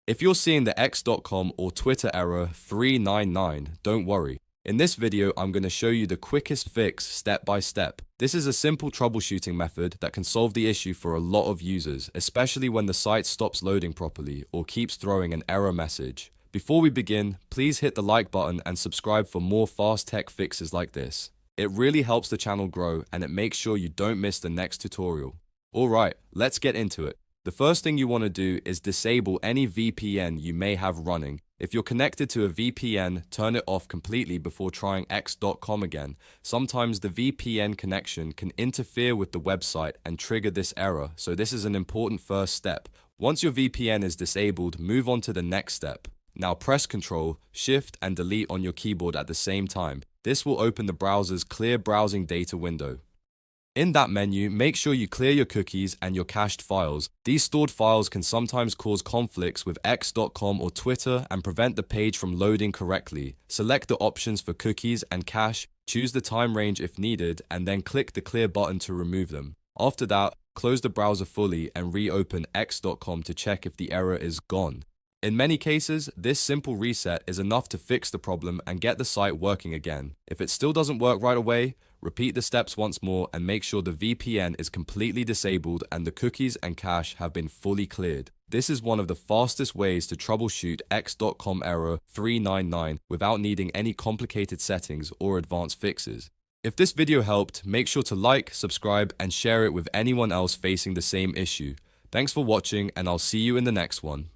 If you're seeing the x.com or Twitter error 399, don't worry. In this video, I'm going to show you the quickest fix step by step. This is a simple troubleshooting method that can solve the issue for a lot of users, especially when the site stops loading properly or keeps throwing an error message. Before we begin, please hit the like button and subscribe for more fast tech fixes like this. It really helps the channel grow and it makes sure you don't miss the next tutorial. Alright, let's get into it. The first thing you want to do is disable any VPN you may have running. If you're connected to a VPN, turn it off completely before trying x.com again. Sometimes the VPN connection can interfere with the website and trigger this error, so this is an important first step. Once your VPN is disabled, move on to the next step. Now press Ctrl, Shift and Delete on your keyboard at the same time. This will open the browser's Clear Browsing Data window. In that menu, make sure you clear your cookies and your cached files. These stored files can sometimes cause conflicts with x.com or Twitter and prevent the page from loading correctly. Select the options for cookies and cache, choose the time range if needed, and then click the clear button to remove them. After that, close the browser fully and reopen x.com to check if the error is gone. In many cases, this simple reset is enough to fix the problem and get the site working again. If it still doesn't work right away, repeat the steps once more and make sure the VPN is completely disabled and the cookies and cache have been fully cleared. This is one of the fastest ways to troubleshoot x.com error 399 without needing any complicated settings or advanced fixes. If this video helped, make sure to like, subscribe, and share it with anyone else facing the same issue. Thanks for watching, and I'll see you in the next one.